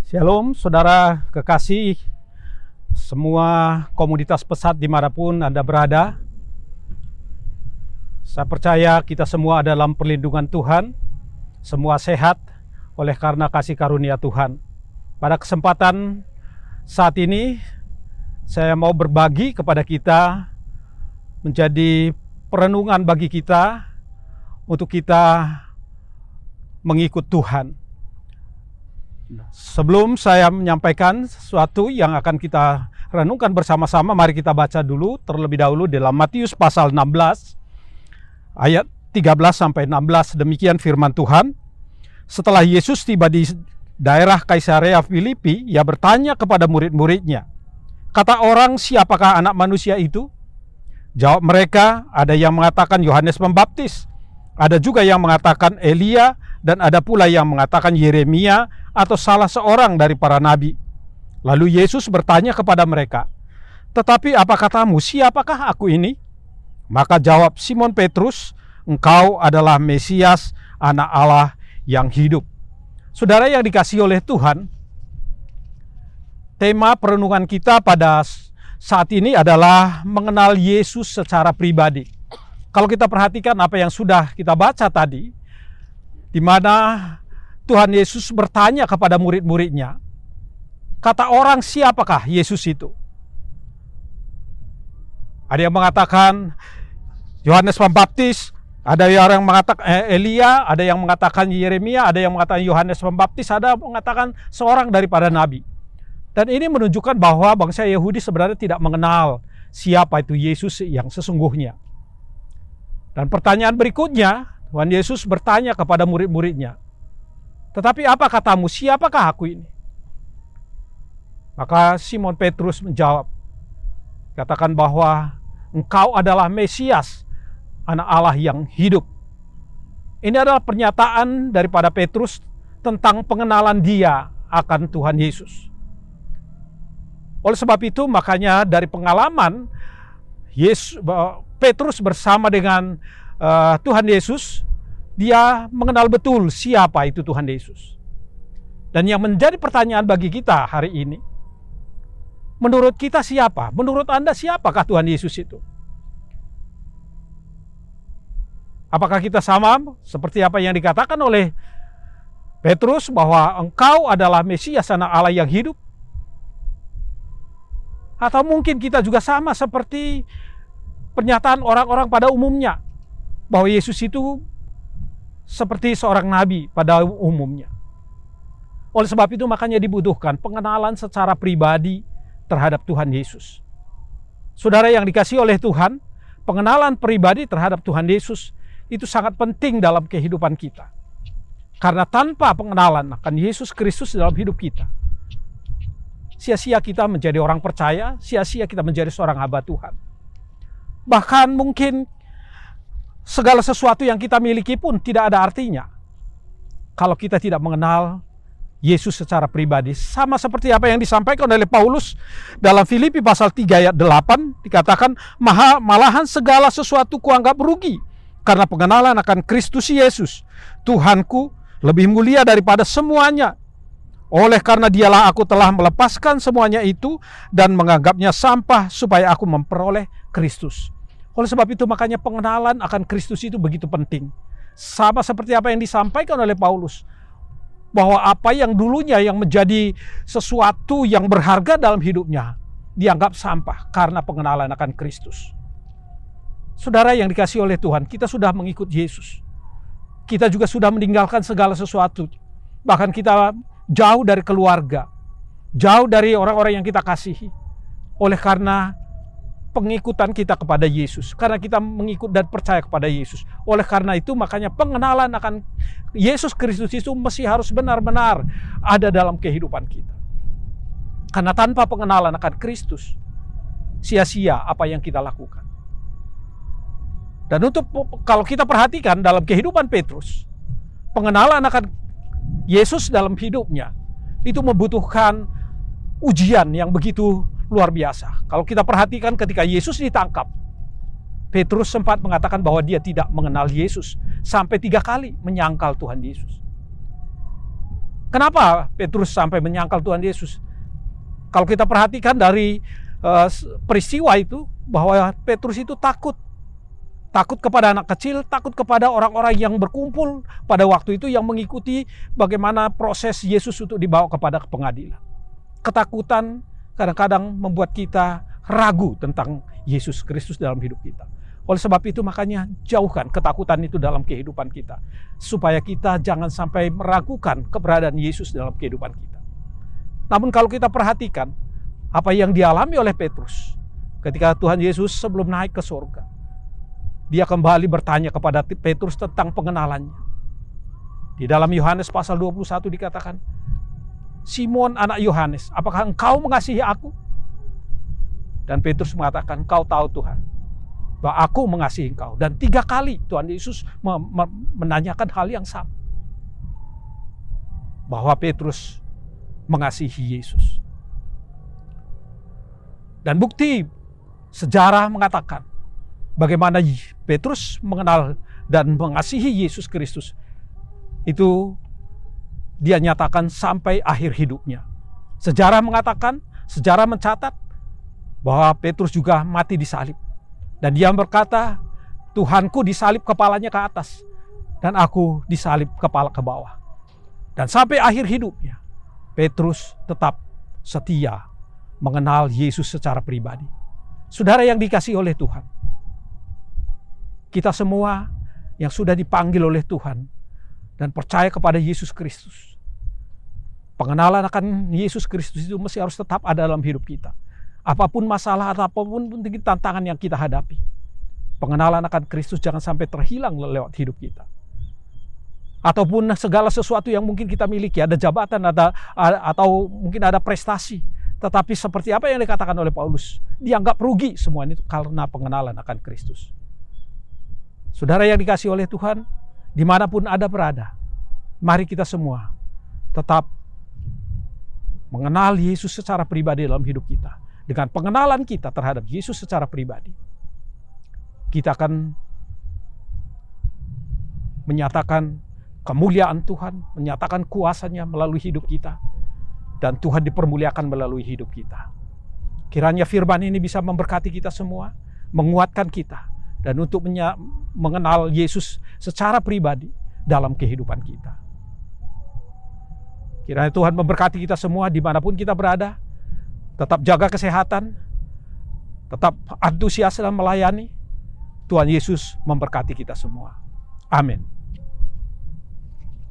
Shalom, saudara kekasih, semua komunitas pesat dimanapun Anda berada. Saya percaya kita semua dalam perlindungan Tuhan, semua sehat oleh karena kasih karunia Tuhan. Pada kesempatan saat ini, saya mau berbagi kepada kita menjadi perenungan bagi kita untuk kita mengikut Tuhan. Sebelum saya menyampaikan sesuatu yang akan kita renungkan bersama-sama, mari kita baca dulu terlebih dahulu dalam Matius pasal 16 ayat 13 sampai 16. Demikian firman Tuhan. Setelah Yesus tiba di daerah Kaisarea Filipi, ia bertanya kepada murid-muridnya, "Kata orang, siapakah anak manusia itu?" Jawab mereka, "Ada yang mengatakan Yohanes Pembaptis, ada juga yang mengatakan Elia, dan ada pula yang mengatakan Yeremia atau salah seorang dari para nabi." Lalu Yesus bertanya kepada mereka, "Tetapi apa katamu, siapakah aku ini?" Maka jawab Simon Petrus, "Engkau adalah Mesias, Anak Allah yang hidup." Saudara yang dikasihi oleh Tuhan, tema perenungan kita pada saat ini adalah mengenal Yesus secara pribadi. Kalau kita perhatikan apa yang sudah kita baca tadi, di mana Tuhan Yesus bertanya kepada murid-muridnya, "Kata orang, siapakah Yesus itu?" Ada yang mengatakan Yohanes Pembaptis, ada yang mengatakan Elia, ada yang mengatakan Yeremia, ada yang mengatakan Yohanes Pembaptis, ada yang mengatakan seorang daripada nabi. Dan ini menunjukkan bahwa bangsa Yahudi sebenarnya tidak mengenal siapa itu Yesus yang sesungguhnya. Dan pertanyaan berikutnya, Tuhan Yesus bertanya kepada murid-muridnya, "Tetapi apa katamu, siapakah aku ini?" Maka Simon Petrus menjawab, katakan bahwa engkau adalah Mesias, Anak Allah yang hidup. Ini adalah pernyataan daripada Petrus tentang pengenalan dia akan Tuhan Yesus. Oleh sebab itu, makanya dari pengalaman Petrus bersama dengan Tuhan Yesus, dia mengenal betul siapa itu Tuhan Yesus. Dan yang menjadi pertanyaan bagi kita hari ini, menurut kita siapa? Menurut Anda siapakah Tuhan Yesus itu? Apakah kita sama seperti apa yang dikatakan oleh Petrus bahwa engkau adalah Mesias, Anak Allah yang hidup? Atau mungkin kita juga sama seperti pernyataan orang-orang pada umumnya, bahwa Yesus itu seperti seorang nabi pada umumnya. Oleh sebab itu makanya dibutuhkan pengenalan secara pribadi terhadap Tuhan Yesus. Saudara yang dikasihi oleh Tuhan, pengenalan pribadi terhadap Tuhan Yesus itu sangat penting dalam kehidupan kita. Karena tanpa pengenalan akan Yesus Kristus dalam hidup kita, sia-sia kita menjadi orang percaya, sia-sia kita menjadi seorang hamba Tuhan. Bahkan mungkin segala sesuatu yang kita miliki pun tidak ada artinya kalau kita tidak mengenal Yesus secara pribadi. Sama seperti apa yang disampaikan oleh Paulus dalam Filipi pasal 3 ayat 8, dikatakan, "Malahan segala sesuatu kuanggap rugi karena pengenalan akan Kristus Yesus, Tuhanku, lebih mulia daripada semuanya. Oleh karena dialah aku telah melepaskan semuanya itu dan menganggapnya sampah supaya aku memperoleh Kristus." Oleh sebab itu makanya pengenalan akan Kristus itu begitu penting. Sama seperti apa yang disampaikan oleh Paulus, bahwa apa yang dulunya yang menjadi sesuatu yang berharga dalam hidupnya dianggap sampah karena pengenalan akan Kristus. Saudara yang dikasihi oleh Tuhan, kita sudah mengikut Yesus. Kita juga sudah meninggalkan segala sesuatu. Bahkan kita jauh dari keluarga, jauh dari orang-orang yang kita kasihi. Oleh karena pengikutan kita kepada Yesus, karena kita mengikut dan percaya kepada Yesus. Oleh karena itu makanya pengenalan akan Yesus Kristus itu mesti harus benar-benar ada dalam kehidupan kita. Karena tanpa pengenalan akan Kristus, sia-sia apa yang kita lakukan. Dan kalau kita perhatikan dalam kehidupan Petrus, pengenalan akan Yesus dalam hidupnya itu membutuhkan ujian yang begitu luar biasa. Kalau kita perhatikan ketika Yesus ditangkap, Petrus sempat mengatakan bahwa dia tidak mengenal Yesus, sampai 3 kali menyangkal Tuhan Yesus. Kenapa Petrus sampai menyangkal Tuhan Yesus? Kalau kita perhatikan dari peristiwa itu, bahwa Petrus itu takut. Takut kepada anak kecil, takut kepada orang-orang yang berkumpul pada waktu itu yang mengikuti bagaimana proses Yesus untuk dibawa kepada pengadilan. Ketakutan kadang-kadang membuat kita ragu tentang Yesus Kristus dalam hidup kita. Oleh sebab itu makanya jauhkan ketakutan itu dalam kehidupan kita. Supaya kita jangan sampai meragukan keberadaan Yesus dalam kehidupan kita. Namun kalau kita perhatikan apa yang dialami oleh Petrus ketika Tuhan Yesus sebelum naik ke surga. Dia kembali bertanya kepada Petrus tentang pengenalannya. Di dalam Yohanes pasal 21 dikatakan, Simon anak Yohanes, apakah engkau mengasihi aku? Dan Petrus mengatakan, kau tahu Tuhan, bahwa aku mengasihi engkau. Dan 3 kali Tuhan Yesus menanyakan hal yang sama. Bahwa Petrus mengasihi Yesus. Dan bukti sejarah mengatakan, bagaimana Petrus mengenal dan mengasihi Yesus Kristus. Itu dia nyatakan sampai akhir hidupnya. Sejarah mengatakan, sejarah mencatat bahwa Petrus juga mati disalib. Dan dia berkata, Tuhanku disalib kepalanya ke atas, dan aku disalib kepala ke bawah. Dan sampai akhir hidupnya, Petrus tetap setia mengenal Yesus secara pribadi. Saudara yang dikasihi oleh Tuhan, kita semua yang sudah dipanggil oleh Tuhan dan percaya kepada Yesus Kristus, pengenalan akan Yesus Kristus itu mesti harus tetap ada dalam hidup kita. Apapun masalah atau apapun tantangan yang kita hadapi, pengenalan akan Kristus jangan sampai terhilang lewat hidup kita. Ataupun segala sesuatu yang mungkin kita miliki, ada jabatan, atau mungkin ada prestasi, tetapi seperti apa yang dikatakan oleh Paulus, dianggap rugi semua itu karena pengenalan akan Kristus. Saudara yang dikasihi oleh Tuhan, dimanapun Anda berada, mari kita semua tetap mengenal Yesus secara pribadi dalam hidup kita. Dengan pengenalan kita terhadap Yesus secara pribadi, kita akan menyatakan kemuliaan Tuhan, menyatakan kuasanya melalui hidup kita, dan Tuhan dipermuliakan melalui hidup kita. Kiranya firman ini bisa memberkati kita semua, menguatkan kita, dan untuk mengenal Yesus secara pribadi dalam kehidupan kita. Kiranya Tuhan memberkati kita semua dimanapun kita berada. Tetap jaga kesehatan, tetap antusias dalam melayani. Tuhan Yesus memberkati kita semua. Amin.